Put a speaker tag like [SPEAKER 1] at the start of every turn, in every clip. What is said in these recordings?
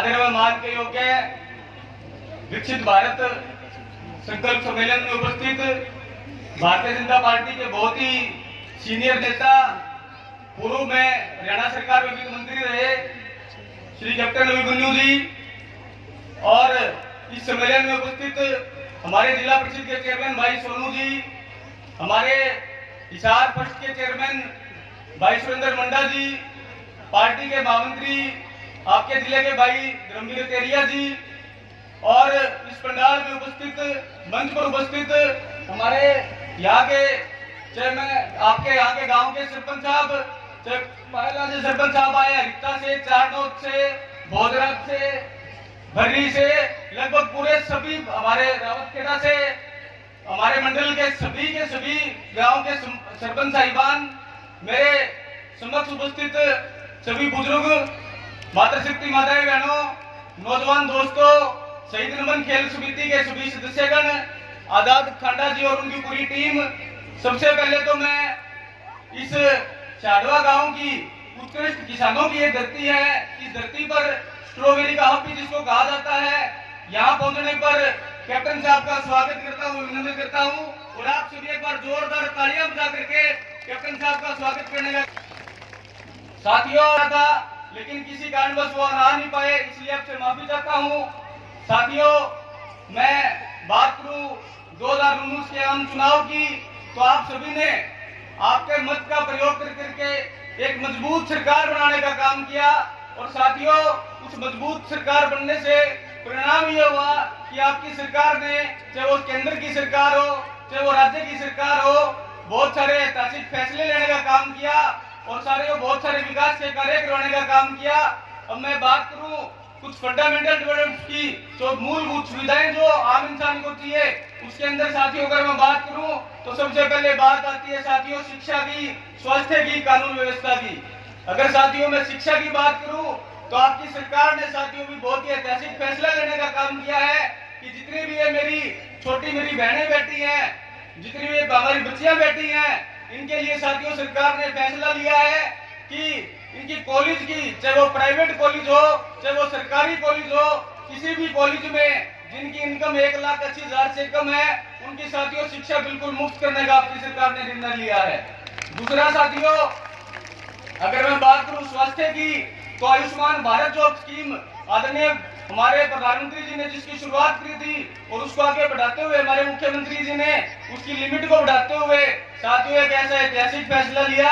[SPEAKER 1] आदरणीय मान के योग्य विकसित भारत संकल्प सम्मेलन में उपस्थित भारतीय जनता पार्टी के बहुत ही सीनियर नेता, पूर्व में हरियाणा सरकार में वित्त मंत्री रहे श्री कैप्टन रवि बन्नू जी, और इस सम्मेलन में उपस्थित हमारे जिला परिषद के चेयरमैन भाई सोनू जी, हमारे हिसार फर्स्ट के चेयरमैन भाई सुरेंद्र मंडा जी, पार्टी के महामंत्री आपके जिले के भाई धर्मवीर तेरिया जी, और इस पंडाल में उपस्थित मंच पर उपस्थित हमारे यहाँ के चेयरमैन, आपके यहाँ के गांव के सरपंच साहब, पहला से सरपंच साहब आए, हरिता से, चारनोद से, भोदराज से, भर्री से, लगभग पूरे सभी हमारे रावतखेड़ा से, हमारे मंडल के सभी गांव के सरपंच साहिबान, मेरे समक्ष उपस्थित सभी बुजुर्ग, मातृशक्ति माताएं बहनों, नौजवान दोस्तों, शहीद नमन खेल समिति के सभी सदस्यगण, आजाद खांडा जी और उनकी पूरी टीम, सबसे पहले तो मैं इस चाडवा गांव की उत्कृष्ट किसानों की ये धरती है, इस धरती पर स्ट्रॉबेरी का हब भी जिसको कहा जाता है, यहाँ पहुंचने पर कैप्टन साहब का स्वागत करता हूँ, अभिनंदन करता हूँ, और आप सभी एक बार जोरदार तालियां बजा करके कैप्टन साहब का स्वागत करने का। साथियों था, लेकिन किसी कारणवश वो आ नहीं पाए, इसलिए आपसे माफी चाहता हूँ। साथियों, मैं बात करूं 2019 के आम चुनाव की, तो आप सभी ने आपके मत का प्रयोग करके एक मजबूत सरकार बनाने का काम किया, और साथियों उस मजबूत सरकार बनने से परिणाम ये हुआ कि आपकी सरकार ने, चाहे वो केंद्र की सरकार हो, चाहे वो राज्य की सरकार हो, बहुत सारे ऐतिहासिक फैसले लेने का काम किया और बहुत सारे विकास के कार्य करवाने का काम किया। अब मैं बात करूं कुछ फंडामेंटल डेवलपमेंट की, जो मूलभूत सुविधाएं जो आम इंसान को चाहिए, उसके अंदर साथियों अगर मैं बात करूं तो सबसे पहले बात आती है साथियों शिक्षा की, स्वास्थ्य की, कानून व्यवस्था की। अगर साथियों मैं शिक्षा की बात करूं तो आपकी सरकार ने साथियों भी बहुत ही ऐतिहासिक फैसला लेने का काम किया है कि जितनी भी मेरी बहनें बैठी हैं, जितनी भी हमारी बच्चियां बैठी हैं, इनके लिए साथियों सरकार ने फैसला लिया है कि इनकी कॉलेज की, चाहे वो प्राइवेट कॉलेज हो, चाहे वो सरकारी कॉलेज हो, किसी भी कॉलेज में जिनकी इनकम 1,80,000 से कम है, उनकी साथियों शिक्षा बिल्कुल मुफ्त करने का आपकी सरकार ने निर्णय लिया है। दूसरा साथियों, अगर मैं बात करूं स्वास्थ्य की, तो आयुष्मान भारत जो स्कीम आदरणीय हमारे प्रधानमंत्री जी ने जिसकी शुरुआत की थी, और उसको आगे बढ़ाते हुए हमारे मुख्यमंत्री जी ने उसकी लिमिट को बढ़ाते हुए साथियों एक ऐसा ऐतिहासिक फैसला लिया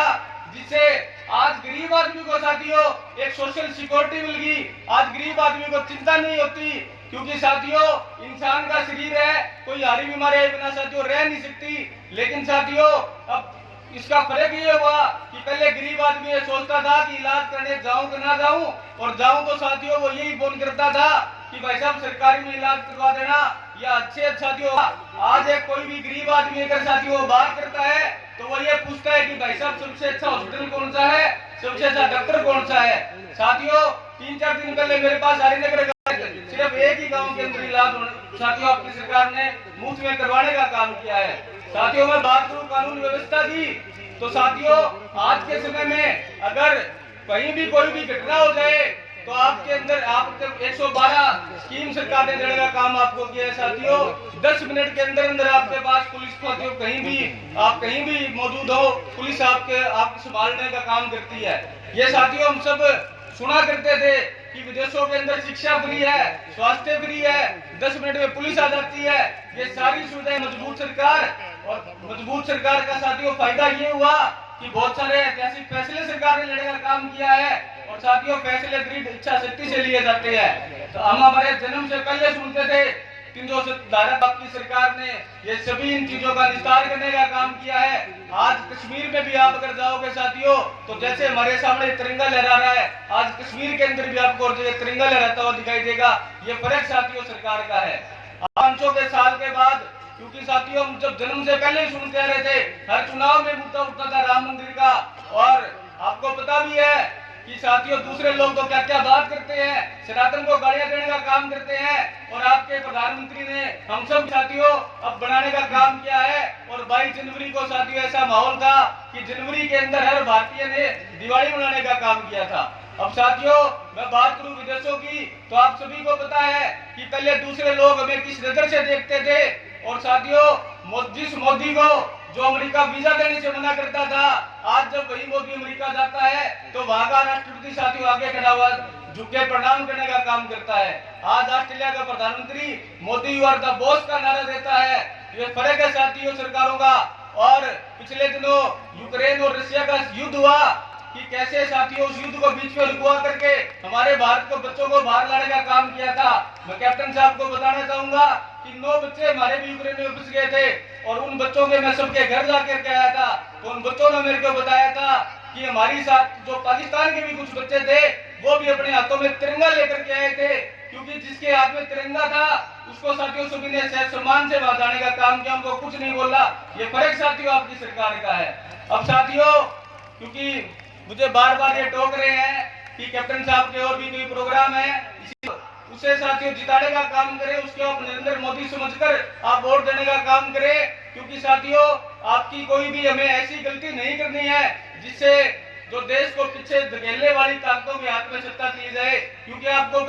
[SPEAKER 1] जिससे आज गरीब आदमी को साथियों एक सोशल सिक्योरिटी मिल गई। आज गरीब आदमी को चिंता नहीं होती, क्योंकि साथियों इंसान का शरीर है, कोई हारी बीमारी बिना साथियों रह नहीं सकती। लेकिन साथियों अब इसका फर्क ये हुआ कि पहले गरीब आदमी ये सोचता था कि इलाज करने जाऊं कि ना जाऊं, और जाऊं तो साथियों वो यही फोन करता था कि भाई साहब सरकारी में इलाज करवा देना, या अच्छे साथियों आज एक कोई भी गरीब आदमी अगर साथियों बात करता है तो वो ये पूछता है कि भाई साहब सबसे अच्छा हॉस्पिटल कौन सा है, सबसे अच्छा डॉक्टर कौन सा है। साथियों 3-4 दिन पहले मेरे पास हरिनगर सिर्फ एक ही गाँव के अंदर इलाज साथियों आपकी सरकार ने मुफ्त में करवाने का काम किया है। साथियों मैं बात करूं कानून व्यवस्था की, तो साथियों आज के समय में अगर कहीं भी कोई भी घटना हो जाए तो आपके अंदर आप 112 स्कीम सरकार ने देने का काम आपको किया है। साथियों 10 मिनट के अंदर आपके पास पुलिस साथियों कहीं भी मौजूद हो, पुलिस आपको संभालने का काम करती है। ये साथियों हम सब सुना करते थे कि विदेशों के अंदर शिक्षा फ्री है, स्वास्थ्य फ्री है, 10 मिनट में पुलिस आ जाती है। ये सारी सुविधाएं मजबूत सरकार का साथियों फायदा ये हुआ कि बहुत सारे ऐतिहासिक फैसले सरकार ने लेने का काम किया है, और साथियों फैसले दृढ़ इच्छा शक्ति से लिए जाते हैं। तो हम हमारे जन्म से पहले सुनते थे 300 धारा आपकी सरकार ने ये सभी इन चीजों का निस्तार करने का काम किया है। आज कश्मीर में भी आप अगर जाओगे साथियों, तो जैसे हमारे सामने तिरंगा लहरा रहा है, आज कश्मीर के अंदर भी आपको तिरंगा लहराता हुआ दिखाई देगा। ये फर्क साथियों सरकार का है 500 के साल के बाद, क्योंकि साथियों हम जब जन्म से पहले ही सुनते आ रहे थे, हर चुनाव में मुद्दा उठता था राम मंदिर का, और आपको पता भी है कि साथियों दूसरे लोग तो क्या क्या बात करते हैं, सनातन को गालियां देने का काम करते हैं, और आपके प्रधानमंत्री ने हम सब साथियों अब बनाने का काम किया है। और 22 जनवरी को साथियों ऐसा माहौल था कि जनवरी के अंदर हर भारतीय ने दिवाली मनाने का काम किया था। अब साथियों मैं बात करूं विदेशों की, तो आप सभी को पता है कि पहले दूसरे लोग हमें किस नजर से देखते थे। और साथियों, जिस मोदी को जो अमेरिका वीजा देने से मना करता था, आज जब वही मोदी अमेरिका जाता है तो वहां का राष्ट्रपति साथियों आगे खड़ा हुआ झुक के प्रणाम करने का काम करता है। आज ऑस्ट्रेलिया का प्रधानमंत्री Modi you are the boss का नारा देता है। ये फर्क है साथियों सरकारों का। और पिछले दिनों यूक्रेन और रशिया का युद्ध हुआ कि कैसे साथियों उस युद्ध को बीच में रुकवा करके हमारे भारत को बच्चों को बाहर लाने का काम किया था। मैं कैप्टन साहब को बताना चाहूंगा कि 9 बच्चे हमारे भी यूक्रेन में फंस गए थे और उन बच्चों के मैं सबके घर जाकर के आया था। तो उन बच्चों ने मेरे को बताया था कि हमारी साथ जो पाकिस्तान के भी कुछ बच्चे थे वो भी अपने हाथों में तिरंगा लेकर के आए थे, क्योंकि जिसके हाथ में तिरंगा था उसको साथियों सभी ने सम्मान से वहां जाने का काम किया, उनको कुछ नहीं बोला। ये फर्क साथियों आपकी सरकार का है। अब साथियों, क्योंकि मुझे बार बार ये टोक रहे हैं कि कैप्टन साहब के और भी कोई प्रोग्राम है, उसे साथियों जिताने का काम करें, उसके आप नरेंद्र मोदी समझकर आप वोट देने का काम करें। क्योंकि साथियों, आपकी कोई भी हमें ऐसी गलती नहीं करनी है जिससे जो देश को पीछे धकेलने वाली ताकतों के हाथ में सत्ता चली जाए। क्योंकि आपको